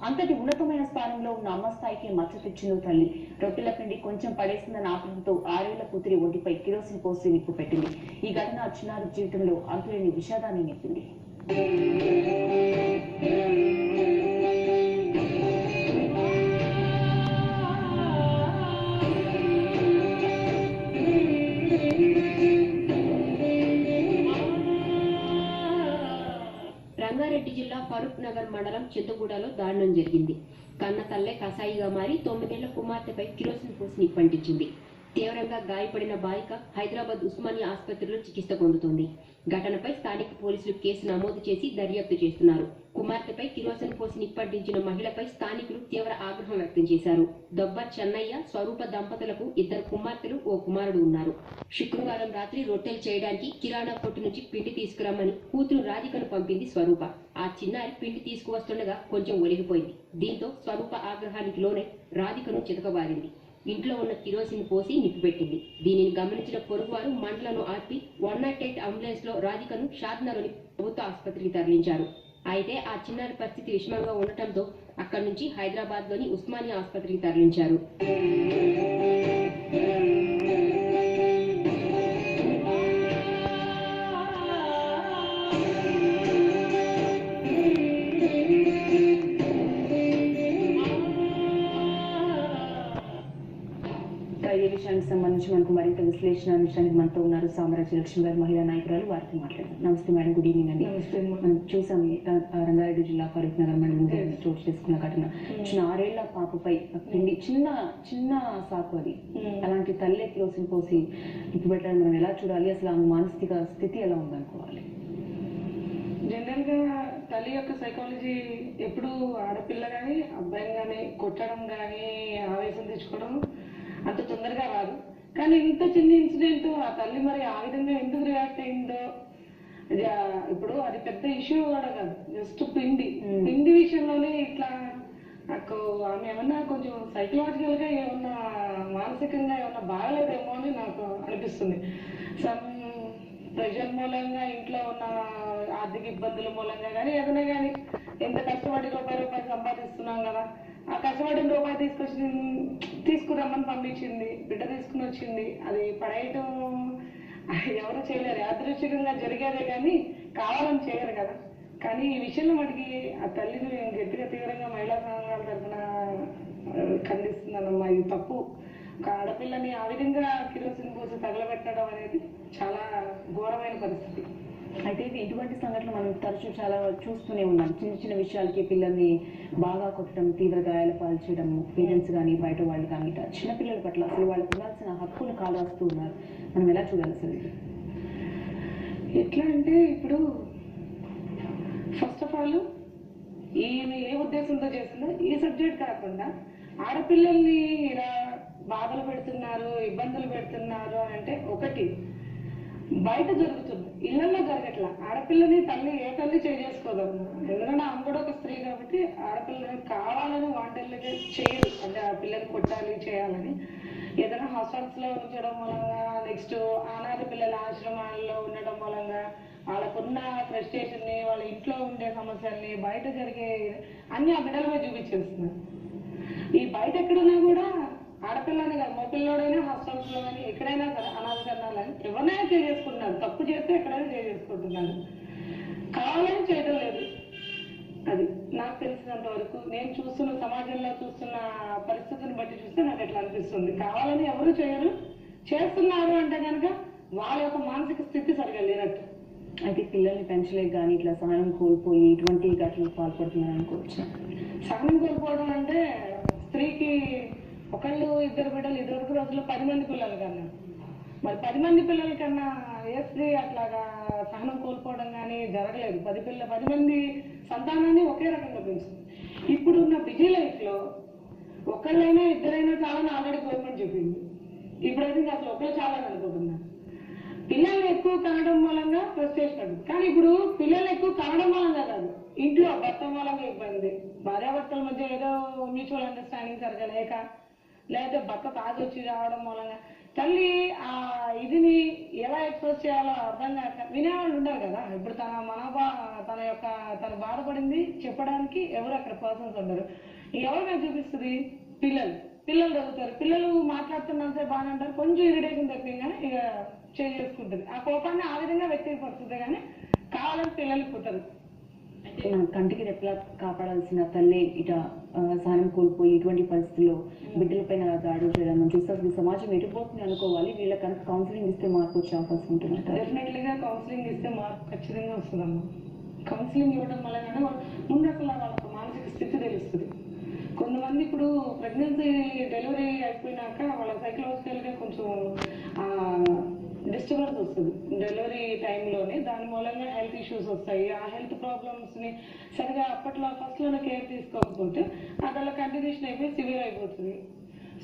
అంతటి ఉన్నతమైన స్థానంలో ఉన్న అమ్మ స్థాయికి మచ్చ తెచ్చిన తల్లి రొట్టెల పిండి కొంచెం పడేసిందన్న ఆపడంతో 6 ఏళ్ల కూతురి ఒంటిపై కిరోసిన్ పోసి నిప్పు పెట్టింది. ఈ ఘటన చిన్నారి జీవితంలో అంతులేని విషాదాన్ని నింపింది. రంగారెడ్డి జిల్లా ఫరూక్ నగర్ మండలం చింతగూడలో దారుణం జరిగింది. కన్న తల్లే కసాయిగా మారి 9 ఏళ్ల కుమార్తెపై కిరోసిన్ పోసి నిప్పంటించింది. తీవ్రంగా గాయపడిన బాలిక హైదరాబాద్ ఉస్మానియా ఆసుపత్రిలో చికిత్స పొందుతోంది. ఘటనపై స్థానిక పోలీసులు కేసు నమోదు చేసి దర్యాప్తు చేస్తున్నారు. కుమార్తెపై కిరోసిన్ పోసి నిప్పంటించిన మహిళపై స్థానికులు తీవ్ర ఆగ్రహం వ్యక్తం చేశారు. దొబ్బర్ చెన్నయ్య, స్వరూప దంపతులకు 2 కుమార్తెలు, 1 కుమారుడు ఉన్నారు. శుక్రవారం రాత్రి రొట్టెలు చేయడానికి కిరాణా కొట్టు నుంచి పిండి తీసుకురమ్మని కూతురు రాధికను పంపింది స్వరూప. ఆ చిన్నారి పిండి తీసుకువస్తుండగా కొంచెం ఒలిగిపోయింది. దీంతో స్వరూప ఆగ్రహానికి లోనై రాధికను చితకబారింది. ఇంట్లో ఉన్న కిరోసిన్ పోసి నిప్పుపెట్టింది. దీనిని గమనించిన పొరుగువారు మంటలను ఆర్పి 108 అంబులెన్స్ లో రాధికను షాద్నగర్లోని ప్రభుత్వ ఆసుపత్రికి తరలించారు. అయితే ఆ చిన్నారి పరిస్థితి విషమంగా ఉండటంతో అక్కడి నుంచి హైదరాబాద్ లోని ఉస్మానియా ఆసుపత్రికి తరలించారు. ఈ విషయానికి సంబంధించి మనకు మరింత విశ్లేషణ అందించడానికి మనతో ఉన్నారు సామ్రాజ్య లక్ష్మి గారు, మహిళా నాయకురాలు. వారితో మాట్లాడారు. నమస్తే మేడం, గుడ్ ఈవినింగ్ అండి. మనం చూసాం రంగారెడ్డి జిల్లా ఫరూక్ నగర్ మండలం చోటు చేసుకున్న ఘటన. 6 ఏళ్ల పాపపై పిండి చిన్న సాకు అది, అలాంటి తల్లి కిరోసిన్ పోసి నిప్పు పెట్టడం మనం ఎలా చూడాలి? అసలు ఆ మానసిక స్థితి ఎలా ఉందనుకోవాలి? జనరల్ గా తల్లి యొక్క సైకాలజీ ఎప్పుడు ఆడపిల్ల కానీ అబ్బాయిని కానీ కొట్టడం కానీ ఆవేశం తెచ్చుకోవడం అంత తొందరగా రాదు. కానీ ఇంత చిన్న ఇన్సిడెంట్ ఆ తల్లి మరి ఆ విధంగా ఎందుకు రియాక్ట్ అయిందో, ఇప్పుడు అది పెద్ద ఇష్యూ కూడా కాదు, జస్ట్ పిండి విషయంలోనే ఇట్లా నాకు ఆమె ఏమన్నా కొంచెం సైకలాజికల్ గా ఏమన్నా మానసికంగా ఏమన్నా బాగలేదేమో అని నాకు అనిపిస్తుంది. సమ్ ప్రెషర్ మూలంగా, ఇంట్లో ఉన్న ఆర్థిక ఇబ్బందుల మూలంగా కానీ ఏదైనా కానీ, ఎంత కష్టపడి రూపాయి సంపాదిస్తున్నాం కదా, ఆ కష్టపడిన రూపాయి తీసుకురమ్మని పంపించింది, బిడ్డ తీసుకుని వచ్చింది. అది పడేయటం ఎవరు చేయలేరు, యాదృచ్ఛికంగా జరిగేదే కానీ కావాలని చేయరు కదా. కానీ ఈ విషయంలో మనకి ఆ తల్లిని గట్టిగా తీవ్రంగా మహిళా సంఘాల తరఫున ఖండిస్తున్నానమ్మా. ఇది తప్పు. ఒక ఆడపిల్లని ఆ విధంగా కిరోసిన్ పోసి తగలబెట్టడం అనేది చాలా ఘోరమైన పరిస్థితి. అయితే ఇటువంటి సంఘటనలు మనం తరచూ చాలా చూస్తూనే ఉన్నాం. చిన్న విషయాలకి పిల్లల్ని బాగా కొట్టడం, తీవ్ర గాయాల పాలు చేయడం, పేరెంట్స్ కానీ బయట వాళ్ళు కానీ చిన్నపిల్లల పట్ల అసలు వాళ్ళకి ఉండాల్సిన హక్కును కాలాస్తూ ఉన్నారు. మనం ఎలా చూడాలి అసలు? ఎట్లా అంటే ఇప్పుడు ఫస్ట్ ఆఫ్ ఆల్ ఈమె ఏ ఉద్దేశంతో చేసిందో ఈ సబ్జెక్ట్ కాకుండా ఆడపిల్లల్ని ఇలా బాధలు పెడుతున్నారు, ఇబ్బందులు పెడుతున్నారు అంటే ఒకటి బయట జరుగుతుంది, ఇళ్లలో జరగట్లా. ఆడపిల్లని తల్లి ఏ తల్లి చేసుకోదమ్మా. ఎందుకంటే ఆమె కూడా ఒక స్త్రీ కాబట్టి ఆడపిల్లని కావాలని వాంటల్ని చేయరు. అంటే ఆ పిల్లని కొట్టాలి చేయాలని ఏదైనా హాస్టల్స్ లో ఉంచడం మూలంగా, నెక్స్ట్ అనాథ పిల్లల ఆశ్రమాల్లో ఉండటం మూలంగా వాళ్ళకున్న ఫ్రస్ట్రేషన్ ని, వాళ్ళ ఇంట్లో ఉండే సమస్యల్ని, బయట జరిగే అన్ని ఆ బిడ్డల మీద చూపించేస్తున్నారు. ఈ బయట ఎక్కడున్నా కూడా ఆడపిల్లని కాదు, మగపిల్లోడైనా హాస్టల్స్ లో కానీ ఎక్కడైనా సరే అనాథకరణాలని ఎవరైనా చేసుకుంటున్నారు. తప్పు చేస్తే ఎక్కడైనా చేసుకుంటున్నారు, కావాలని చేయడం లేదు. అది నాకు తెలిసినంత వరకు నేను చూస్తున్న సమాజంలో చూస్తున్న పరిస్థితిని బట్టి చూస్తే నాకు ఎట్లా అనిపిస్తుంది. కావాలని ఎవరు చేయరు, చేస్తున్నారు అంటే కనుక వాళ్ళ యొక్క మానసిక స్థితి సరిగా లేనట్టు. అయితే పిల్లల్ని పెంచలేక కానీ ఇట్లా సహనం కోల్పోయి ఇటువంటి ఘటనలకు పాల్పడుతున్నారు అనుకోవచ్చు. సహనం కోల్పోవడం అంటే స్త్రీకి ఒకళ్ళు 2 బిడ్డలు, ఇదివరకు రోజుల్లో 10 మంది పిల్లలు కన్నా, మరి 10 మంది పిల్లల కన్నా ఏ స్త్రీ అట్లాగా సహనం కోల్పోవడం కానీ జరగలేదు. 10 మంది సంతానాన్ని ఒకే రకంగా పెంచుతుంది. ఇప్పుడున్న బిజీ లైఫ్ లో ఒకళ్ళైనా 2 చాలని ఆల్రెడీ గవర్నమెంట్ చెప్పింది. ఇప్పుడైతే అసలు ఒకళ్ళు చాలని అనుకుంటున్నారు. పిల్లల్ని ఎక్కువ కనడం మూలంగా ఫ్రస్ట్రేషన్. కానీ ఇప్పుడు పిల్లలు ఎక్కువ కనడం మూలంగా కాదు, ఇంట్లో భర్త మూలంగా ఇబ్బంది, భార్యాభర్తల మధ్య ఏదో మ్యూచువల్ అండర్స్టాండింగ్ సరిగా లేక, లేకపోతే భర్త తాగొచ్చి రావడం మూలంగా తల్లి ఆ ఇదిని ఎలా ఎక్స్ప్రెస్ చేయాలో అర్థం కాక వినేవాళ్ళు ఉంటారు కదా. ఇప్పుడు తన బాధపడింది చెప్పడానికి ఎవరు అక్కడ పర్సన్స్ ఉండరు. ఎవరు నాకు చూపిస్తుంది? పిల్లలు చదువుతారు. పిల్లలు మాట్లాడుతున్నంతే బాగానే ఉంటారు, కొంచెం ఇరిటేషన్ తప్పింగానే ఇక చేసుకుంటుంది. ఆ కోపాన్ని ఆ విధంగా వ్యక్తపరుస్తుంది, కానీ కావాలని పిల్లలు పుట్టరు. కంటికి రెప్పలా కాపాడాల్సిన తల్లి ఇట సహనం కోల్పోయి ఇటువంటి పరిస్థితుల్లో బిడ్డలపైన దాడులు చేయడం మనం చూస్తే అసలు సమాజం ఎటుపోతుంది అనుకోవాలి. వీళ్ళకి కౌన్సిలింగ్ ఇస్తే మార్పు వచ్చే అవకాశం ఉంటుంది. డెఫినెట్లీగా కౌన్సిలింగ్ ఇస్తే మార్పు ఖచ్చితంగా వస్తుందమ్మా. కౌన్సిలింగ్ ఇవ్వడం వల్ల కానీ ముందు అసలు వాళ్ళకి మానసిక స్థితి తెలుస్తుంది. కొంతమంది ఇప్పుడు ప్రెగ్నెన్సీ డెలివరీ అయిపోయినాక వాళ్ళ సైకలాజికల్గా కొంచెం డిస్టర్బెన్స్ వస్తుంది డెలివరీ టైంలోనే. దాని మూలంగా హెల్త్ ఇష్యూస్ వస్తాయి. ఆ హెల్త్ ప్రాబ్లమ్స్ని సరిగా అప్పట్లో ఫస్ట్లోనే కేర్ తీసుకోకపోతే అది అలా కంటిన్యూషన్ అయిపోయి సివియర్ అయిపోతుంది.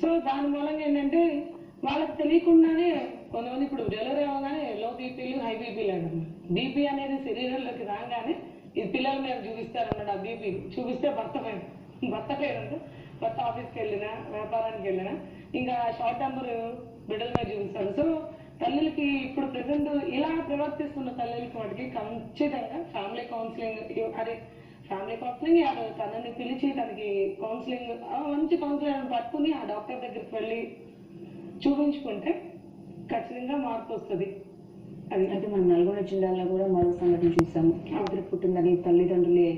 సో దాని మూలంగా ఏంటంటే వాళ్ళకి తెలియకుండానే కొంతమంది ఇప్పుడు డెలివరీ అవ్వగానే లో బీపీలు హై బీపీలు అంటారు. బీపీ అనేది శరీరంలోకి రాగానే ఇది పిల్లల మీద చూపిస్తారన్నమాట. ఆ బీపీ చూపిస్తే భర్త పేరు భర్త ఆఫీస్కి వెళ్ళినా వ్యాపారానికి వెళ్ళినా ఇంకా షార్ట్ టెంపర్ బిడ్డల మీద చూపిస్తారు. సో తల్లులకి ఇప్పుడు ప్రజెంట్ ఇలా ప్రవర్తిస్తున్న తల్లులకి వాటికి ఖచ్చితంగా ఫ్యామిలీ కౌన్సిలింగ్ తనని పిలిచి తనకి కౌన్సిలింగ్ మంచి కౌన్సిలింగ్ పట్టుకుని ఆ డాక్టర్ దగ్గరికి వెళ్ళి చూపించుకుంటే ఖచ్చితంగా మార్పు వస్తుంది. అది అయితే మనం నల్గొండ జిల్లాలో కూడా మరో సంఘటన చూసాము. కూతురు పుట్టిందని తల్లిదండ్రులే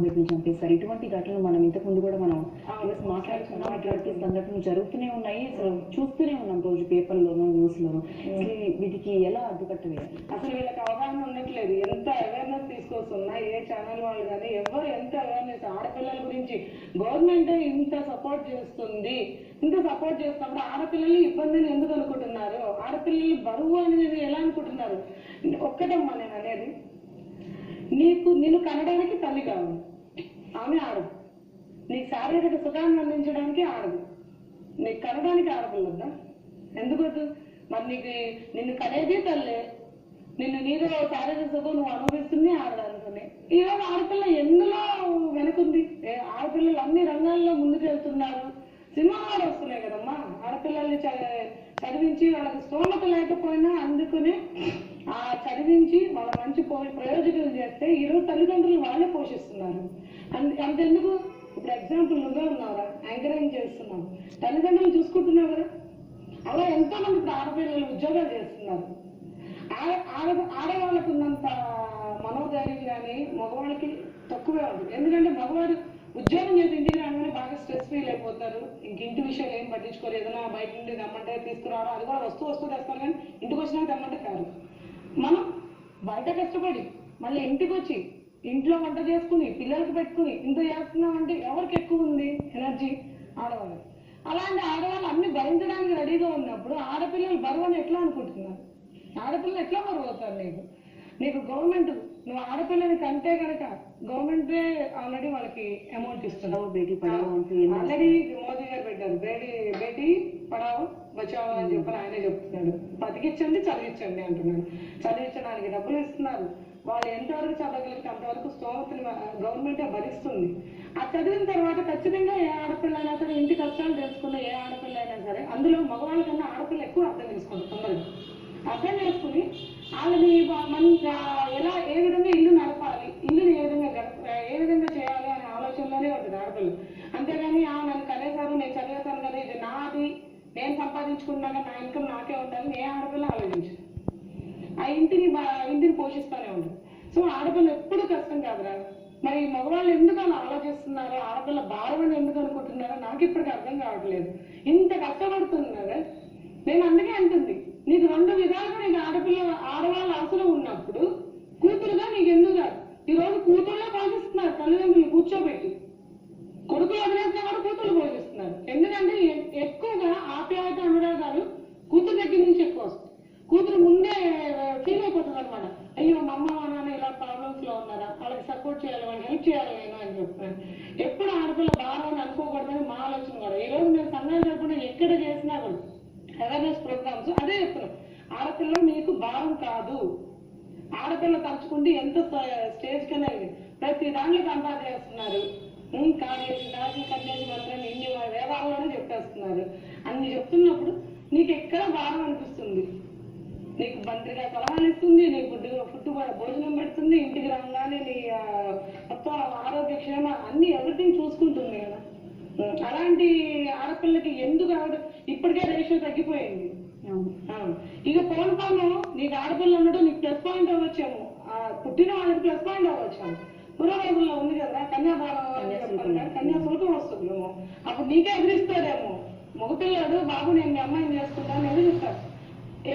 బిడ్డను చంపేశారు. ఇటువంటి ఘటనలు మనం ఇంతకు ముందు కూడా మనం మాట్లాడుతున్నాం. ఇటువంటి సంఘటనలు జరుగుతూనే ఉన్నాయి, అసలు చూస్తూనే ఉన్నాం రోజు పేపర్లోనూ న్యూస్లోనూ. వీటికి ఎలా అడ్డుకట్ట వేయాలి? అసలు వీళ్ళకి అవగాహన ఉండట్లేదు. ఎంత అవేర్నెస్ తీసుకొస్తున్నా ఏ ఛానల్ వాళ్ళు కానీ ఎవరు ఎంత అవేర్నెస్ ఆడపిల్లల గురించి గవర్నమెంట్ ఇంత సపోర్ట్ చేస్తుంది. ఇంత సపోర్ట్ చేస్తున్నప్పుడు ఆడపిల్లలు ఇబ్బందిని ఎందుకు అనుకుంటున్నారు? ఆడపిల్లలు బరువు అనేది ఎలా అనుకుంటున్నారు? ఒక్కటమ్మా నేను అనేది, నిన్ను కనడానికి తల్లి కావాలి, ఆమె ఆడదు. నీకు శారీరక సుఖాన్ని అందించడానికి ఆడదు. నీకు కనడానికి ఆడపిల్లద్దా? ఎందుకొద్దు? మరి నిన్ను కనేది తల్లే, నీలో శారీరక సుఖం నువ్వు అనుభవిస్తుంది ఆడదానితోనే. ఈరోజు ఆడపిల్ల ఎందులో వెనుకుంది? ఆడపిల్లలు అన్ని రంగాల్లో ముందుకు వెళ్తున్నారు. సినిమాలు వస్తున్నాయి కదమ్మా. ఆడపిల్లల్ని చదివించి వాళ్ళకి స్తోమత లేకపోయినా అందుకునే చదివించి వాళ్ళ మంచి ప్రయోజకులు చేస్తే ఈరోజు తల్లిదండ్రులు వాళ్ళే పోషిస్తున్నారు. అంతెందుకు ఇప్పుడు ఎగ్జాంపుల్ నువ్వే ఉన్నావురా, యాంకరింగ్ చేస్తున్నావు, తల్లిదండ్రులు చూసుకుంటున్నావు కదా. అలా ఎంతో మంది ఇప్పుడు ఆడపిల్లలు ఉద్యోగాలు చేస్తున్నారు. ఆడవాళ్ళకు ఉన్నంత మనోధైర్యం కానీ మగవాళ్ళకి తక్కువే ఉంది. ఎందుకంటే మగవాడు ఉద్యోగం చేసి ఇంటికి రాగానే బాగా స్ట్రెస్ ఫీల్ అయిపోతారు. ఇంటి విషయాలు ఏం పట్టించుకోరు. ఏదైనా బయట నుండి తెమ్మంటే తీసుకురావడం, అది కూడా వస్తూ తెస్తారు, కానీ ఇంటికి వచ్చినాక తెమ్మంటే కాదు. మనం బయట కష్టపడి మళ్ళీ ఇంటికి వచ్చి ఇంట్లో వంట చేసుకుని పిల్లలకి పెట్టుకుని ఇంత చేస్తున్నామంటే ఎవరికి ఎక్కువ ఉంది ఎనర్జీ? ఆడవాళ్ళు. అలాంటి ఆడవాళ్ళు అన్ని భరించడానికి రెడీగా ఉన్నప్పుడు ఆడపిల్లలు బరువు అని ఎట్లా అనుకుంటున్నారు? ఆడపిల్లలు ఎట్లా బరువు అవుతారు? నీకు గవర్నమెంట్ నువ్వు ఆడపిల్లని కంటే కనుక గవర్నమెంటే ఆల్రెడీ వాళ్ళకి అమౌంట్ ఇస్తున్నారు. బేటీ పడావో ఆల్రెడీ మోదీ గారు పెట్టారు, బేటీ పడావో బచావో అని చెప్పని ఆయనే చెప్తున్నాడు. బతికించండి చదివించండి అంటున్నాడు. చదివించడానికి డబ్బులు ఇస్తున్నారు. వాళ్ళు ఎంతవరకు చదవగలిగితే అంతవరకు స్తోమతని గవర్నమెంటే భరిస్తుంది. ఆ చదివిన తర్వాత ఖచ్చితంగా ఏ ఆడపిల్ల అయినా సరే ఇంటి కష్టాలు తెలుసుకున్న ఏ ఆడపిల్ల అయినా సరే అందులో మగవాళ్ళ కన్నా ఆడపిల్ల ఎక్కువ అర్థం చేసుకోండి. తొందరగా అర్థం చేసుకుని వాళ్ళని ఎలా ఏ విధంగా ఇల్లు నడపాలి, ఇల్లుని ఏ విధంగా చేయాలి అనే ఆలోచనలోనే ఉంటుంది ఆడపిల్ల. అంతేగాని నన్ను కనేసారు, నేను చదివేశాను కదా, ఇది నాది, నేను సంపాదించుకున్నాక నా ఇన్కమ్ నాకే ఉండాలి ఏ ఆడపిల్ల ఆలోచించదు. ఆ ఇంటిని పోషిస్తూనే ఉంటుంది. సో ఆడపిల్ల ఎప్పుడు కష్టం కాదురా. మరి మగవాళ్ళు ఎందుకు అలా ఆలోచిస్తున్నారో, ఆడపిల్ల భారం అని ఎందుకు అనుకుంటున్నారో నాకు ఇప్పటికి అర్థం కావట్లేదు. ఇంత కష్టపడుతున్నారా? నేను అందుకే అంటుంది, నీకు రెండు విధాలుగా నీకు ఆడవాళ్ళ అవసరం ఉన్నప్పుడు కూతురుగా నీకు ఎందుకు కాదు? ఈరోజు కూతురులో పోషిస్తున్నారు తల్లిదండ్రులు కూర్చోబెట్టి. కొడుకులు వదిలేసినా కూడా కూతురు పోషిస్తున్నారు. ఎందుకంటే ఎక్కువగా ఆప్యాయత అనురాగాలు కూతురు దగ్గర నుంచి ఎక్కువ వస్తాయి. కూతురు ముందే ఫీల్ అయిపోతుంది అనమాట. అయ్యో మా అమ్మ మా నాన్న ఇలా ప్రాబ్లమ్స్ లో ఉన్నారా, వాళ్ళకి సపోర్ట్ చేయాలి, వాళ్ళకి హెల్ప్ చేయాలి నేను అని చెప్తున్నాను. ఎప్పుడు ఆడపిల్ల భారం అని అనుకోకూడదని మా ఆలోచన కూడా. ఈరోజు మేము సంఘాలు జరపకుండా ఎక్కడ చేసినా కూడా అవేర్నెస్ ప్రోగ్రామ్స్ అదే చెప్తున్నాం. ఆడపిల్ల మీకు భారం కాదు. ఆడపిల్ల తలుచుకుంటే ఎంత స్టేజ్ కన్నా ప్రతి దాంట్లో కంపేర్ చేస్తున్నారు. కాదేసి దాచి కన్నేసి మాత్రం ఇన్ని వేదాల్లోనే చెప్పేస్తున్నారు. అన్ని చెప్తున్నప్పుడు నీకు ఎక్కడ భారం అనిపిస్తుంది? నీకు మంత్రిగా సలహాలు ఇస్తుంది, నీ ఫుడ్ భోజనం పెడుతుంది, ఇంటికి రాగానే నీ మొత్తం ఆరోగ్యక్షేమ అన్ని ఎవ్రీథింగ్ చూసుకుంటుంది కదా. అలాంటి ఆడపిల్లకి ఎందుకు ఇప్పటికే రేషియో తగ్గిపోయింది. ఇక పోను నీకు ఆడపిల్ల ఉండడం నీకు ప్లస్ పాయింట్ అవ్వచ్చేమో, పుట్టిన వాళ్ళకి ప్లస్ పాయింట్ అవ్వచ్చాము. పూర్వవైపుల్లో ఉంది కదా కన్యాశుల్కం వస్తుందేమో, అప్పుడు నీకే ఎదిరిస్తాడేమో. మగపిల్లాడు బాబు నేను మీ అమ్మాయిని చేసుకుంటాను ఎదిరిస్తాడు.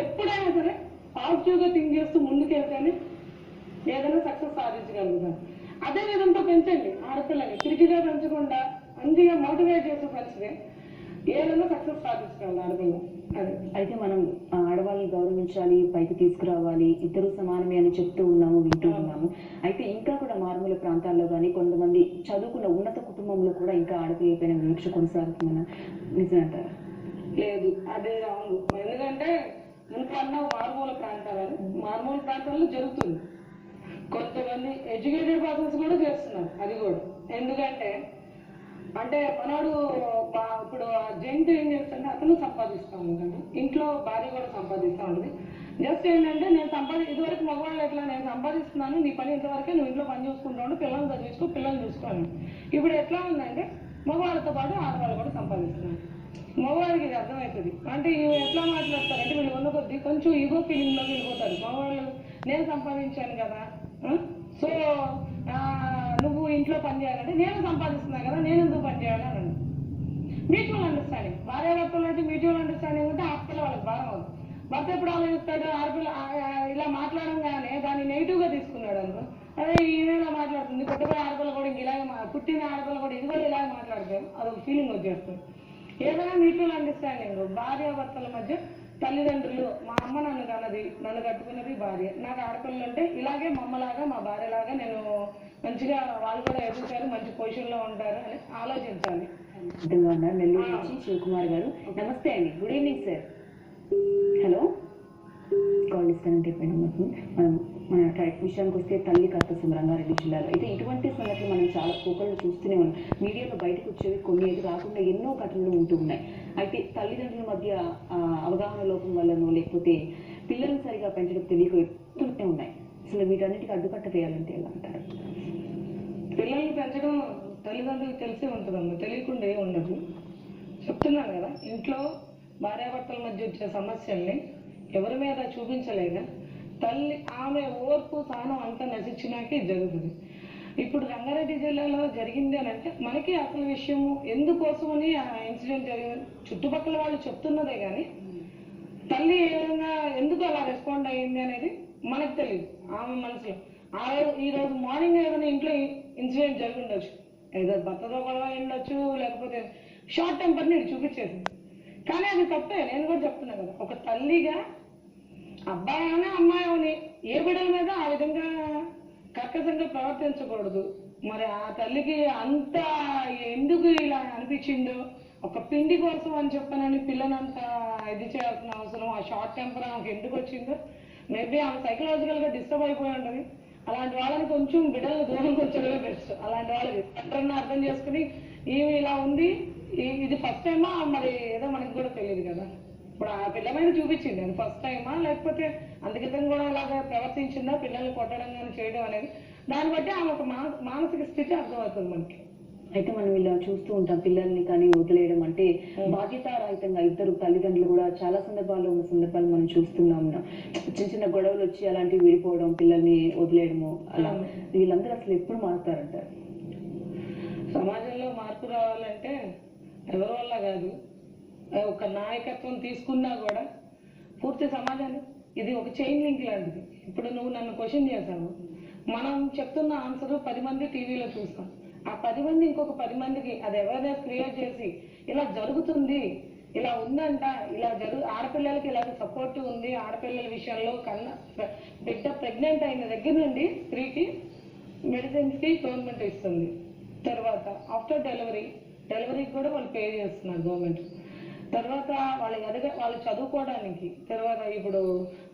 ఎప్పుడైనా సరే పాజిటివ్ గా థింక్ చేస్తూ ముందుకెళ్తేనే ఏదైనా సక్సెస్ సాధించగలుగుతాం. అదే విధంతో పెంచండి ఆడపిల్లని, తిరిగిగా పెంచకుండా మంచిగా మోటివేట్ చేస్తూ పెంచితే ఏదైనా సక్సెస్ సాధించగలదు ఆడపిల్ల. అదే అయితే మనం ఆడవాళ్ళని గౌరవించాలి, పైకి తీసుకురావాలి, ఇద్దరు సమానమే అని చెప్తూ ఉన్నాము, వింటూ ఉన్నాము. అయితే ఇంకా కూడా మారుమూల ప్రాంతాల్లో కానీ కొంతమంది చదువుకున్న ఉన్నత కుటుంబంలో కూడా ఇంకా ఆడపిల్లల పైన వివక్ష కొనసాగుతుందన్న నిజమంటారా? లేదు, అదే రాంగ్. ఎందుకంటే మునుపన్న మారుమూల ప్రాంతాల్లో జరుగుతుంది. కొంతమంది ఎడ్యుకేటెడ్ పర్సన్స్ కూడా చేస్తున్నారు అది కూడా. ఎందుకంటే అంటే మనోడు ఇప్పుడు జెంట్ ఏం చేస్తుంటే అతను సంపాదిస్తూ ఉంటాడు, ఇంట్లో భార్య కూడా సంపాదిస్తూ ఉంటుంది. జస్ట్ ఏంటంటే నేను ఇదివరకు మగవాళ్ళు ఎట్లా నేను సంపాదిస్తున్నాను, నీ పని ఇంతవరకే, నువ్వు ఇంట్లో పని చూసుకుంటావు, పిల్లల్ని చదివించుకో, పిల్లల్ని చూసుకోను. ఇప్పుడు ఎట్లా ఉందంటే మగవాళ్ళతో పాటు ఆడవాళ్ళు కూడా సంపాదిస్తున్నారు. మగవాళ్ళకి ఇది అర్థమవుతుంది. అంటే ఎట్లా మాట్లాడతారంటే వీళ్ళు ఉన్న కొద్దీ కొంచెం ఈగో ఫీలింగ్ లోకి వెళ్ళిపోతారు. మగవాళ్ళు నేను సంపాదించాను కదా, సో నువ్వు ఇంట్లో పని చేయాలంటే నేను సంపాదిస్తున్నా కదా, నేను ఎందుకు పని చేయాలని అన్నాడు. మ్యూచువల్ అండర్స్టాండింగ్, భార్యాభర్తలు అంటే మ్యూచువల్ అండర్స్టాండింగ్ ఉంటే ఆడపిల్ల వాళ్ళకి భారం అవుతుంది. భర్త ఎప్పుడు ఆలోచిస్తాడు, ఆడపిల్ల ఇలా మాట్లాడంగానే దాన్ని నెగిటివ్ గా తీసుకున్నాడు అనుకో, అదే ఈయన ఇలా మాట్లాడుతుంది, పుట్టబోయే ఆడపిల్ల కూడా ఇలాగే పుట్టిన ఆడపిల్ల కూడా ఇది కూడా ఇలాగే మాట్లాడతారు, అదొక ఫీలింగ్ వచ్చేస్తుంది. ఏదైనా మ్యూచువల్ అండర్స్టాండింగ్ భార్యాభర్తల మధ్య, తల్లిదండ్రులు మా అమ్మ నన్ను కన్నది, నన్ను కట్టుకున్నది భార్య, నాకు ఆడపిల్లలు అంటే ఇలాగే మా అమ్మలాగా మా భార్యలాగా నేను మంచిగా వాళ్ళు కూడా ఎదుగుతారు, మంచి పొజిషన్ లో ఉంటారు అని ఆలోచించాలి. సిద్ధంగా ఉన్నారు నెల్లూరు నుంచి శివకుమార్ గారు. నమస్తే అండి, good evening sir. Hello, call disconnect అయిపోయింది. మనం మన విషయానికి వస్తే తల్లి కర్తవ్యం రంగారెడ్డి జిల్లాలో అయితే ఇటువంటి సంఘటనలు మనం చాలా పోకళ్ళు చూస్తూనే ఉన్నాం. మీడియాలో బయటకు వచ్చేవి కొన్ని, ఏది కాకుండా ఎన్నో ఘటనలు ఉంటూ ఉన్నాయి. అయితే తల్లిదండ్రుల మధ్య అవగాహన లోపం వల్లనో లేకపోతే పిల్లల్ని సరిగా పెంచడం తెలియక ఎత్తునే ఉన్నాయి. అసలు వీటన్నిటికీ అడ్డుకట్ట వేయాలంటే ఎలా అంటారు? పిల్లల్ని పెంచడం తల్లిదండ్రులకు తెలిసే ఉంటుందమ్మా, తెలియకుండా ఏమి ఉండదు. చెప్తున్నాను కదా, ఇంట్లో భార్యాభర్తల మధ్య వచ్చే సమస్యల్ని ఎవరి మీద చూపించలేక తల్లి ఆమె ఓర్పు సహనం అంతా నశించినాకే జరుగుతుంది. ఇప్పుడు రంగారెడ్డి జిల్లాలో జరిగింది అని అంటే మనకి అసలు విషయము ఎందుకోసమని ఆ ఇన్సిడెంట్ జరిగింది చుట్టుపక్కల వాళ్ళు చెప్తున్నదే కానీ తల్లి ఏ విధంగా ఎందుకు అలా రెస్పాండ్ అయ్యింది అనేది మనకు తెలియదు. ఆమె మనసులో ఈ రోజు మార్నింగ్ ఏదైనా ఇంట్లో ఇన్సిడెంట్ జరిగి ఉండొచ్చు, ఏదో భర్తతో గొడవ ఉండొచ్చు, లేకపోతే షార్ట్ టెంపర్ని ఇది చూపించేసింది. కానీ అది తప్పే, నేను కూడా చెప్తున్నా కదా, ఒక తల్లిగా అబ్బాయి అని అమ్మాయి అని ఏ బిడ్డల మీద ఆ విధంగా కర్కశంగా ప్రవర్తించకూడదు. మరి ఆ తల్లికి అంత ఎందుకు ఇలా అనిపించిందో, ఒక పిండి కోసం అని చెప్పనని పిల్లనంత ఇది చేయాల్సిన అవసరం, ఆ షార్ట్ టెంపర్ ఆమెకు ఎందుకు వచ్చిందో, మేబీ ఆమె సైకలాజికల్ గా డిస్టర్బ్ అయిపోయి ఉంటుంది. అలాంటి వాళ్ళని కొంచెం బిడ్డల దూరం కొంచెంగా బెస్ట్. అలాంటి వాళ్ళకి ఎక్కడన్నా అర్థం చేసుకుని ఈమె ఇలా ఉంది, ఇది ఫస్ట్ టైమా మరి ఏదో మనకి కూడా తెలియదు కదా. ఇప్పుడు ఆ పిల్ల మీద చూపించింది, అది ఫస్ట్ టైమా లేకపోతే అందుకితం కూడా అలాగా ప్రవర్తించిందా, పిల్లల్ని కొట్టడం కానీ చేయడం అనేది, దాన్ని బట్టి ఆమె ఒక మానసిక స్థితి అర్థమవుతుంది మనకి. అయితే మనం ఇలా చూస్తూ ఉంటాం, పిల్లల్ని కానీ వదిలేయడం అంటే బాధ్యతారహితంగా ఇద్దరు తల్లిదండ్రులు కూడా చాలా సందర్భాల్లో ఉన్న సందర్భాలు మనం చూస్తున్నాం. చిన్న చిన్న గొడవలు వచ్చి అలాంటివి విడిపోవడం, పిల్లల్ని వదిలేయడము, అలా వీళ్ళందరూ అసలు ఎప్పుడు మారుతారంటారు? సమాజంలో మార్పు రావాలంటే ఎవరి వల్ల కాదు, ఒక నాయకత్వం తీసుకున్నా కూడా పూర్తి సమాజాన్ని, ఇది ఒక చైన్ లింక్ లాంటిది. ఇప్పుడు నువ్వు నన్ను క్వశ్చన్ చేశావు, మనం చెప్తున్న ఆన్సర్ 10 మంది టీవీలో చూస్తాం, ఆ 10 మంది ఇంకొక 10 మందికి అది అవేర్నెస్ క్రియేట్ చేసి ఇలా జరుగుతుంది, ఇలా ఉందంట, ఇలా ఆడపిల్లలకి ఇలాగ సపోర్ట్ ఉంది, ఆడపిల్లల విషయంలో బిడ్డ ప్రెగ్నెంట్ అయిన దగ్గర నుండి స్త్రీకి మెడిసిన్స్ కి గవర్నమెంట్ ఇస్తుంది. తర్వాత ఆఫ్టర్ డెలివరీకి కూడా వాళ్ళు పే చేస్తున్నారు గవర్నమెంట్. తర్వాత వాళ్ళు చదువుకోవడానికి, తర్వాత ఇప్పుడు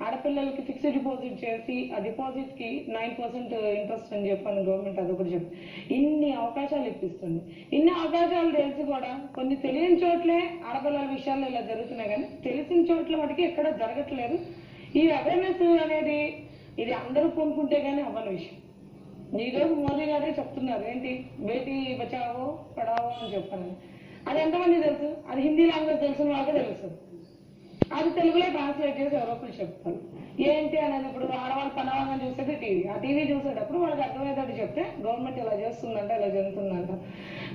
ఆడపిల్లలకి ఫిక్స్డ్ డిపాజిట్ చేసి ఆ డిపాజిట్ కి 9% ఇంట్రెస్ట్ అని చెప్పాను గవర్నమెంట్, అదొకటి చెప్పి ఇన్ని అవకాశాలు ఇప్పిస్తుంది. ఇన్ని అవకాశాలు తెలిసి కూడా కొన్ని తెలియని చోట్లే ఆడపిల్లల విషయాల్లో ఇలా జరుగుతున్నాయి, కానీ తెలిసిన చోట్ల వాటికి ఎక్కడ జరగట్లేదు. ఈ అవేర్నెస్ అనేది ఇది అందరూ కొనుక్కుంటే కానీ అవ్వని విషయం. ఈరోజు మోదీ గారే చెప్తున్నారు ఏంటి, బేటీ బచావో పడావో అని చెప్పాను. అది ఎంతమంది తెలుసు? అది హిందీ లాంగ్వేజ్ తెలిసిన వాళ్ళకే తెలుసు. అది తెలుగులో ట్రాన్స్లేట్ చేసి ఎవరొకరు చెప్తారు. ఏంటి అనేది ఇప్పుడు ఆడవాళ్ళు పనవాళ్ళని చూసేది టీవీ. ఆ టీవీ చూసేటప్పుడు వాళ్ళకి అర్థమయ్యేటట్టు చెప్తే గవర్నమెంట్ ఇలా చేస్తుందంట, ఇలా జరుగుతుందంట.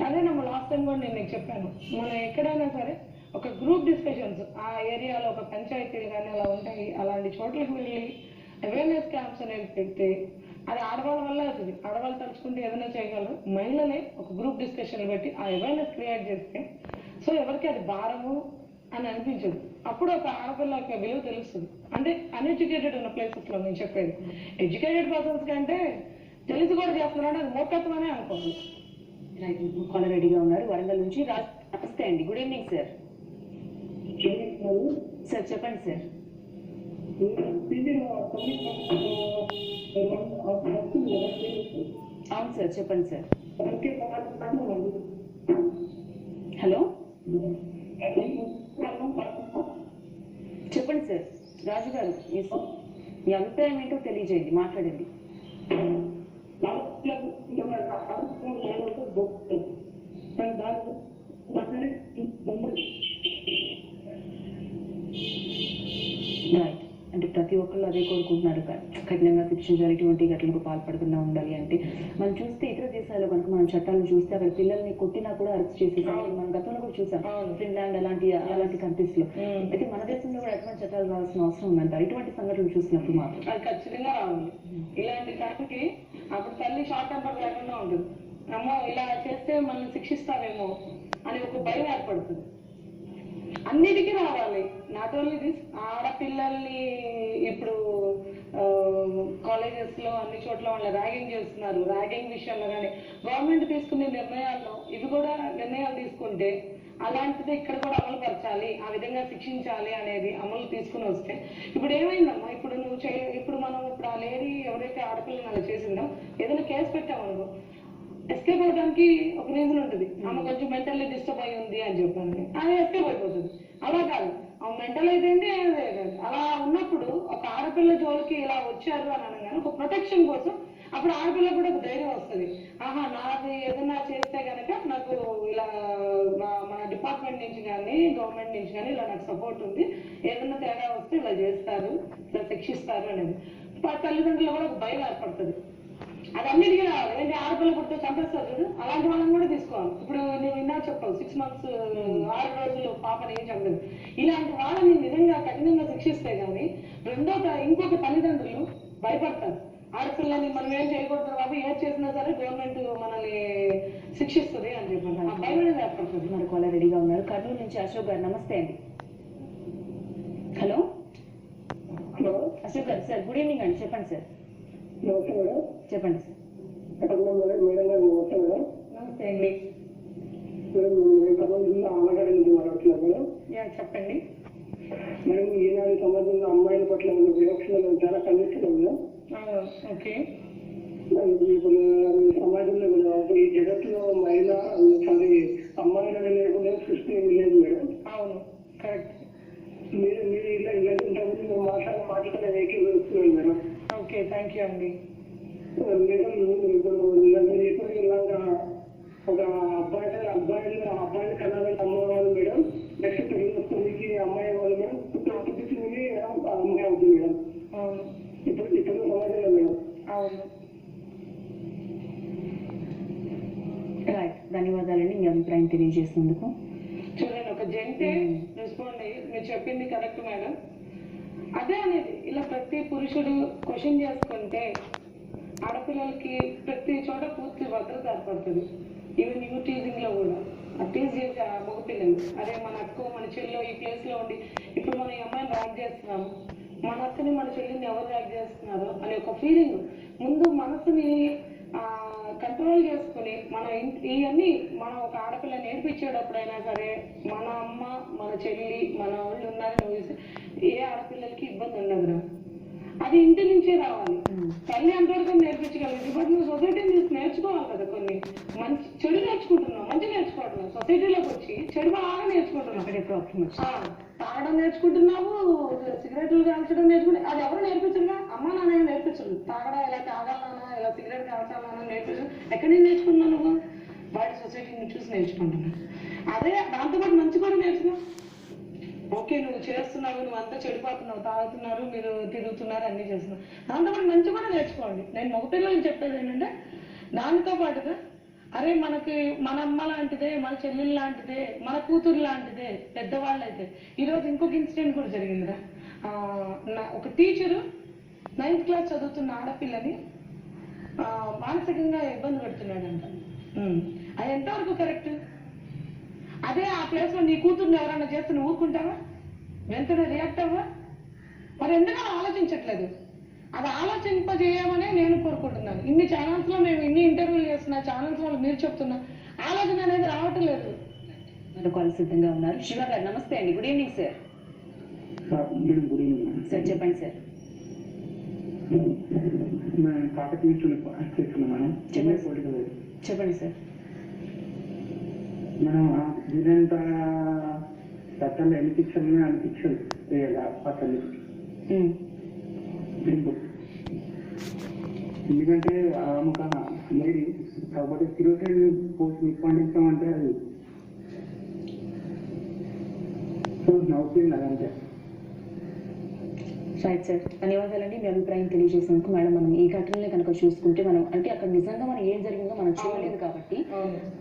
అదే நம்ம లాస్ట్ టైం కూడా నేను మీకు చెప్పాను, మనం ఎక్కడైనా సరే ఒక గ్రూప్ డిస్కషన్స్ ఆ ఏరియాలో ఒక పంచాయతీలు కానీ అలా ఉంటాయి, అలాంటి చోట్లకి వెళ్ళి అవేర్నెస్ క్యాంప్స్ అనేది పెడితే అది ఆడవాళ్ళ వల్ల అవుతుంది. ఆడవాళ్ళు తలుచుకుంటే ఏదైనా చేయగలరు. మహిళలే ఒక గ్రూప్ డిస్కషన్లు పెట్టి ఆ అవేర్నెస్ క్రియేట్ చేస్తే సో ఎవరికి అది భారము అని అనిపించదు. అప్పుడు ఒక ఆడపిల్ల యొక్క విలువ తెలుస్తుంది. అంటే అన్ఎడ్యుకేటెడ్ ఉన్న ప్లేసెస్లో నేను చెప్పేది, ఎడ్యుకేటెడ్ పర్సన్స్ కంటే తెలిసి కూడా చేస్తున్నారంటే అది మూర్ఖత్వమనే అనుకోవాలి. రైట్, కాలర్ రెడీగా ఉన్నారు వరంగల్ నుంచి. నమస్తే అండి, గుడ్ ఈవినింగ్ సార్. సార్ చెప్పండి సార్. అవును సార్, చెప్పండి సార్. హలో, చెప్పండి సార్. రాజు గారు, మీ అభిప్రాయం ఏంటో తెలియజేయండి, మాట్లాడండి. రైట్, అంటే ప్రతి ఒక్కళ్ళు అదే కోరుకుంటున్నారు, కఠినంగా శిక్షించాలి, ఇటువంటి ఘటనలకు పాల్పడకుండా ఉండాలి. అంటే మనం చూస్తే ఇతర దేశాల్లో కనుక మనం చట్టాలను చూస్తే అక్కడ పిల్లల్ని కొట్టినా కూడా అరెస్ట్ చేసేసారు. మనం గతంలో కూడా చూసాం, ఫిన్లాండ్ అలాంటి కంట్రీస్ లో. అయితే మన దేశంలో కూడా ఎటువంటి చట్టాలు రావాల్సిన అవసరం ఉందంటారు ఇటువంటి సంఘటనలు చూసినప్పుడు మాత్రం? అది ఖచ్చితంగా రావాలి. ఇలాంటి టైంకి అప్పుడు తల్లి షార్ట్ టెంపర్ లేకుండా ఉంటుంది. అమ్మో ఇలా చేస్తే మనల్ని శిక్షిస్తారేమో అని ఒక భయం ఏర్పడుతుంది. అన్నిటికీ రావాలి. నాట్ ఓన్లీ దిస్, ఆడపిల్లల్ని ఇప్పుడు కాలేజెస్ లో అన్ని చోట్ల వాళ్ళ ర్యాగింగ్ చేస్తున్నారు. ర్యాగింగ్ విషయంలో కానీ గవర్నమెంట్ తీసుకునే నిర్ణయాల్లో ఇవి కూడా నిర్ణయాలు తీసుకుంటే అలాంటిది ఇక్కడ కూడా అమలు పరచాలి, ఆ విధంగా శిక్షించాలి అనేది అమలు తీసుకుని వస్తే. ఇప్పుడు ఏమైందమ్మా, ఇప్పుడు మనం ఇప్పుడు ఆ లేడీ ఎవరైతే ఆడపిల్లని అలా చేసిందో ఏదైనా కేసు పెట్టామనుకో, ఎస్కేప్ అవడానికి ఒక రీజన్ ఉంటుంది. ఆమె కొంచెం మెంటల్లీ డిస్టర్బ్ అయి ఉంది అని చెప్పండి, అది ఎస్కేప్ అయిపోతుంది. అలా కాదు, ఆమె మెంటల్ అయితే అలా ఉన్నప్పుడు ఒక ఆడపిల్ల జోలికి ఇలా వచ్చారు అని అనగానే ఒక ప్రొటెక్షన్ కోసం అప్పుడు ఆడపిల్ల కూడా ఒక ధైర్యం వస్తుంది. ఆహా, నాకు ఏదైనా చేస్తే కనుక నాకు ఇలా మన డిపార్ట్మెంట్ నుంచి కానీ గవర్నమెంట్ నుంచి కానీ ఇలా నాకు సపోర్ట్ ఉంది, ఏదైనా తేడా వస్తే ఇలా చేస్తారు, ఇలా శిక్షిస్తారు అనేది తల్లిదండ్రులు కూడా ఒక భయం ఏర్పడుతుంది. అది అన్నిటికీ రావాలి. ఏంటి, ఆడపిల్ల పుడితే చంపేస్తారు కదా, అలాంటి వాళ్ళని కూడా తీసుకోవాలి. ఇప్పుడు నేను విన్నా చెప్పావు 6 months 6 రోజులు పాపని ఏం చంపలేదు. ఇలాంటి వాళ్ళని నిజంగా కఠినంగా శిక్షిస్తే కానీ ఇంకొక తల్లిదండ్రులు భయపడతారు. ఆడపిల్లని మనం ఏం చేయకూడదు బాబు, ఏం చేసినా సరే గవర్నమెంట్ మనల్ని శిక్షిస్తుంది అని చెప్పండి, ఆ భయం అనేది ఏర్పడుతుంది. మనకు వాళ్ళ రెడీగా ఉన్నారు. కర్నూలు నుంచి అశోక్ గారు, నమస్తే అండి. Hello Ashok garu, sir good evening అండి, చెప్పండి సార్. చెప్పండి సార్. నమస్తే అండి. చెప్పండి మేడం. ఈనాడు సమాజంలో అమ్మాయిల పట్ల వివక్షణ చాలా కనిపిస్తుంది. ఓకే, ఇప్పుడు సమాజంలో ఈ జగత్తులో మహిళ సారీ అమ్మాయిలు లేకుండా సృష్టి లేదు మేడం. అవును, కరెక్ట్. మీరు ఇలా ఇలాంటి మాట్లాడుతున్న ఏకీభవిస్తున్నాను మేడం. ఓకే, థ్యాంక్ యూ అండి. మేడం, ఇప్పుడు ఇలాగా ఒక అబ్బాయిలు కనాలని అమ్మవాళ్ళు మేడం, నెక్స్ట్ పెళ్లి వస్తుంది అమ్మాయి వాళ్ళు మేడం, పుట్టింది అమ్మాయి అవుతుంది మేడం. అవును, ఇప్పుడు సమాజంలో మేడం. అవును, రైట్, ధన్యవాదాలండి మీ అభిప్రాయం తెలియజేసినందుకు. చూడండి, ఒక జంటే రెస్పాండ్ అయ్యి మీరు చెప్పింది కరెక్ట్ మేడం. అదే అనేది ఇలా ప్రతి పురుషుడు క్వశ్చన్ చేసుకుంటే ఆడపిల్లలకి ప్రతి చోట పూర్తి భద్రత ఏర్పడుతుంది. ఈవెన్ యూ టీజింగ్ లో కూడా టీజ్ చేసే మగపిల్లలు, అదే మన అక్క మన చెల్లి ఈ ప్లేస్ లో ఉండి ఇప్పుడు మనం ఈ అమ్మాయిని ర్యాక్ చేస్తున్నాము, మన అక్కని మన చెల్లిని ఎవరు ర్యాక్ చేస్తున్నారు అనే ఒక ఫీలింగ్ ముందు మనసుని కంట్రోల్ చేసుకుని మనం ఇవన్నీ మనం ఒక ఆడపిల్లని నేర్పించేటప్పుడైనా సరే మన అమ్మ మన చెల్లి మన వాళ్ళు ఉన్నారని ఊహిస్తే ఏ ఆడపిల్లలకి ఇబ్బంది ఉండదురా. అది ఇంటి నుంచే రావాలి. తల్లి అంతవరకు నేర్పించగలదు. బట్ నువ్వు సొసైటీని చూసి నేర్చుకోవాలి కదా. కొన్ని మంచి చెడు నేర్చుకుంటున్నావు, మంచి నేర్చుకోవట్లేదు. సొసైటీలోకి వచ్చి చెడు బాగా నేర్చుకుంటున్నావు. తాగడం నేర్చుకుంటున్నావు, సిగరెట్లు కాల్చడం నేర్చుకుంటే అది ఎవరు నేర్పించరుగా. అమ్మ నాన్న నేర్పించరు. తాగడా ఇలా తాగాలన్నా, ఇలా సిగరెట్ కాల్చాలన్నా నేర్పించరు. ఎక్కడి నుంచి నేర్చుకుంటున్నావు నువ్వు? బయట సొసైటీని చూసి నేర్చుకుంటున్నావు. అదే దాంతోపాటు మంచి కూడా నేర్చుకో. ఓకే, నువ్వు చేస్తున్నావు, నువ్వు అంతా చెడిపోతున్నావు, తాగుతున్నారు, మీరు తిరుగుతున్నారు, అన్ని చేస్తున్నావు. దాంతోపాటు మంచి కూడా నేర్చుకోండి. నేను మగపిల్లలు చెప్పేది ఏంటంటే దానితో పాటుగా అరే మనకి మన అమ్మ లాంటిదే, మన చెల్లెలు లాంటిదే, మన కూతురు లాంటిదే పెద్దవాళ్ళు అయితే. ఈరోజు ఇంకొక ఇన్సిడెంట్ కూడా జరిగిందిరా. ఒక టీచరు 9th క్లాస్ చదువుతున్న ఆడపిల్లని మానసికంగా ఇబ్బంది పెడుతున్నాడంట. అది ఎంతవరకు కరెక్ట్? అదే ఆ ప్లేస్ లో నీ కూతుర్ని ఎవరైనా చేస్తే నువ్వు ఊరుకుంటావా? వెంటనే రియాక్ట్ అవ్వా? మరి ఎందుకు ఆలోచించట్లేదు? అది ఆలోచింపజేయమనే నేను కోరుకుంటున్నాను. ఇన్ని ఛానల్స్ లో మేము ఇన్ని ఇంటర్వ్యూలు చేస్తున్నా, ఛానల్స్ వాళ్ళు మీరు చెప్తున్నా ఆలోచన అనేది రావటం లేదు. కాల్ సిద్ధంగా ఉన్నారు. శివ గారు నమస్తే అండి. Good evening sir. Good evening sir చెప్పండి సార్. చెప్పండి సార్. మనం దీనంత చట్టాలు ఎన్ని శిక్షలు అన్ని శిక్షలు వేయాలి. ఎందుకంటే ఒక లేడీ కాకపోతే కిరోసిన్ పోస్ట్ నిప్పండిస్తామంటే అది నవ్వుతుంది అదంటే. రైట్ సార్, ధన్యవాదాలండి మీ అభిప్రాయం తెలియజేసినందుకు. మేడం, మనం ఈ ఘటనలే కనుక చూసుకుంటే మనం అంటే అక్కడ నిజంగా మనం ఏం జరిగిందో మనం చూడలేదు కాబట్టి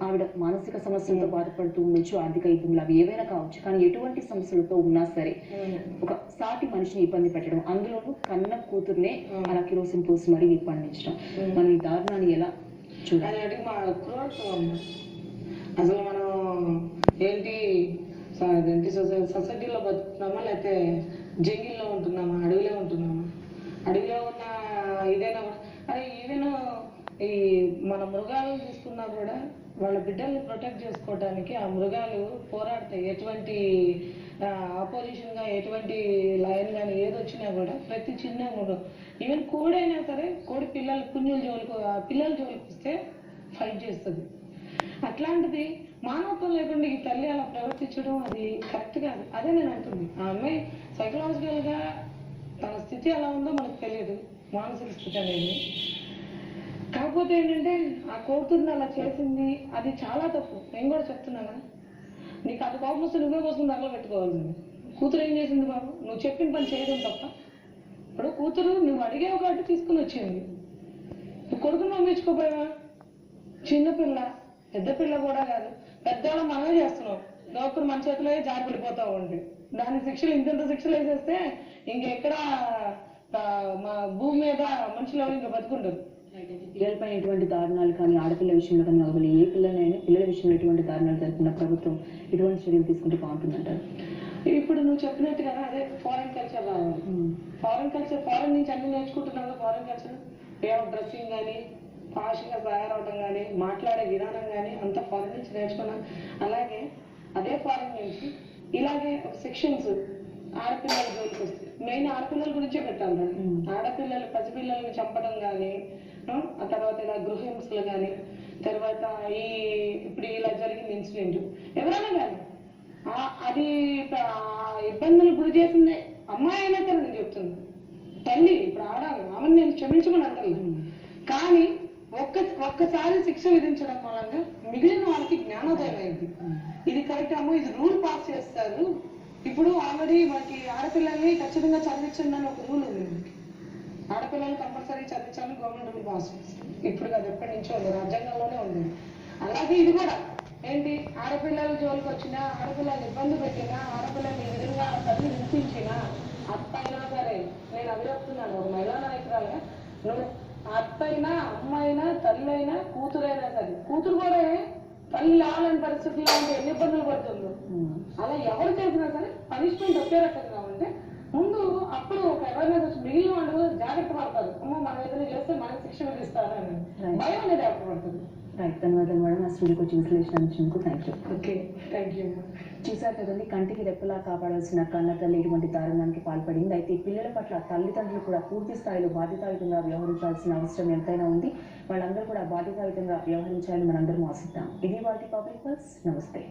ఆవిడ మానసిక సమస్యలతో బాధపడుతూ ఉండొచ్చు, ఆర్థిక ఇబ్బందులు అవి ఏవైనా కావచ్చు. కానీ ఎటువంటి సమస్యలతో ఉన్నా సరే ఒక సాటి మనిషిని ఇబ్బంది పెట్టడం, అందులోనూ కన్న కూతుర్నే అలా కిరోసిన్ పోసి మరీ నిప్పండించడం, మనం ఈ దారుణాన్ని ఎలా చూడాలి? అసలు మనం ఏంటి సొసైటీలో బతుకుతున్నామా, లేకపోతే జంగిల్లో ఉంటున్నామా, అడవిలో ఉంటున్నామా? అడవిలో ఉన్న ఇదైనా అదే ఈవెన్ ఈ మన మృగాలను తీసుకున్నా కూడా వాళ్ళ బిడ్డల్ని ప్రొటెక్ట్ చేసుకోవడానికి ఆ మృగాలు పోరాడతాయి. ఎటువంటి ఆపోజిషన్గా ఎటువంటి లయన్ కానీ ఏది వచ్చినా కూడా ప్రతి చిన్న మృగం, ఈవెన్ కోడైనా సరే కోడి పిల్లల జోలికి వస్తే ఫైట్ చేస్తుంది. అట్లాంటిది మానవత్వం లేకుండా ఈ తల్లి అలా ప్రవర్తించడం అది కరెక్ట్ కాదు. అదే నేను అంటుంది. ఆ అమ్మాయి సైకలాజికల్ గా తన స్థితి ఎలా ఉందో మనకు తెలియదు, మానసిక స్థితి అనేది. కాకపోతే ఏంటంటే ఆ కూతుర్ని అలా చేసింది అది చాలా తప్పు. నేను కూడా చెప్తున్నాను, నీకు అది కోపం వస్తే నువ్వే కోసం దాంట్లో పెట్టుకోవాల్సింది. కూతురు ఏం చేసింది బాబు? నువ్వు చెప్పిన పని చేయడం తప్ప. ఇప్పుడు కూతురు నువ్వు అడిగే ఒక అడ్డు తీసుకుని వచ్చింది, నువ్వు కొడుకుని పంపించుకోపోయావా? చిన్నపిల్ల, పెద్ద పిల్ల కూడా కాదు, పెద్దవాళ్ళు మనమే చేస్తున్నాం. ఒకరు మన చేతిలో జారి పడిపోతా ఉంటే దాని శిక్షలు ఇంత శిక్షలు వేసేస్తే ఇంకెక్కడ మా భూమి మీద మనుషులు ఎవరు ఇంకా బతుకుంటారు. పిల్లలపైన ఎటువంటి దారుణాలు కానీ, ఆడపిల్ల విషయంలో కానీ కావాలి, ఏ పిల్లలైనా పిల్లల విషయంలో ఎటువంటి దారుణాలు జరుగుతున్న ప్రభుత్వం ఎటువంటి చర్యలు తీసుకుంటే బాగుంటుందంటారు? ఇప్పుడు నువ్వు చెప్పినట్టు కదా, అదే ఫారెన్ కల్చర్ రావాలి. ఫారెన్ నుంచి అన్ని నేర్చుకుంటున్నావు. Foreign culture way of dressing కానీ, పాష్గా తయారవడం కానీ, మాట్లాడే విధానం కానీ అంతా ఫారెన్ నుంచి నేర్చుకున్నాం. అలాగే అదే ఫారెన్ నుంచి ఇలాగే సెక్షన్స్ ఆడపిల్లల జోలికి వస్తే మెయిన్ ఆడపిల్లల గురించే పెట్టాలి. ఆడపిల్లలు పసిపిల్లల్ని చంపడం కానీ, ఆ తర్వాత ఇలా గృహహింసలు కానీ, తర్వాత ఇప్పుడు ఇలా జరిగిన ఇన్సిడెంట్ ఎవరైనా కానీ అది ఇబ్బందులు గురి చేసిందే అమ్మాయి అయినా సరే నేను చెప్తున్నా. తల్లి ఇప్పుడు ఆమెను నేను క్షమించమని అంటాను. కానీ ఒక్కసారి శిక్ష విధించడం వల్ల మిగిలిన వాళ్ళకి జ్ఞానోదయం అయింది. ఇది కరెక్ట్ అమ్మో, ఇది రూల్ పాస్ చేస్తారు. ఇప్పుడు ఆల్రెడీ మనకి ఆడపిల్లల్ని ఖచ్చితంగా చదివించండి అని ఒక రూల్ ఉంది. ఆడపిల్లలు కంపల్సరీ చదివించాలని గవర్నమెంట్ రూల్ పాస్ చేస్తారు. ఇప్పుడు అది ఎప్పటి నుంచో ఉంది, రాజ్యాంగంలోనే ఉంది. అలాగే ఇది కూడా ఏంటి, ఆడపిల్లల జోలికి వచ్చినా, ఆడపిల్లలు ఇబ్బంది పెట్టినా, ఆడపిల్లలు ఈ విధంగా తల్లి వినిపించినా, అత్త అయినా సరే నేను అది చెప్తున్నాను ఒక మహిళా నాయకురాలుగా, నువ్వు అత్త అయినా, అమ్మ అయినా, తల్లి అయినా, కూతురైనా సరే, కూతురు కూడా తల్లి లాలని పరిస్థితుల్లో ఉంటే ఎన్ని ఇబ్బందులు పడుతుందో, అలా ఎవరు చేసినా సరే పనిష్మెంట్ ఒకే రకంగా ఉంటే ముందు అప్పుడు ఒక అవేర్నెస్ వచ్చి మిగిలిన వాళ్ళు జాగ్రత్త పడతారు. అమ్మో మనం ఏదైనా చేస్తే మనకి శిక్ష విధిస్తారని భయం అనేది ఏర్పడుతుంది. రైట్, ధన్యవాదాలు మేడం. ఆ స్టూడియోకి వచ్చి విశ్లేషణ అందించినందుకు thank you. Okay, thank you. చూసారు కదండి, కంటికి రెప్పలా కాపాడాల్సిన కన్న తల్లి ఇటువంటి దారుణానికి పాల్పడింది. అయితే ఈ పిల్లల పట్ల తల్లిదండ్రులు కూడా పూర్తి స్థాయిలో బాధ్యతాయుతంగా వ్యవహరించాల్సిన అవసరం ఎంతైనా ఉంది. వాళ్ళందరూ కూడా బాధ్యతాయుతంగా వ్యవహరించాలని మనందరం ఆశిద్దాం. ఇది వాటి పబ్లిక్ పల్స్. నమస్తే.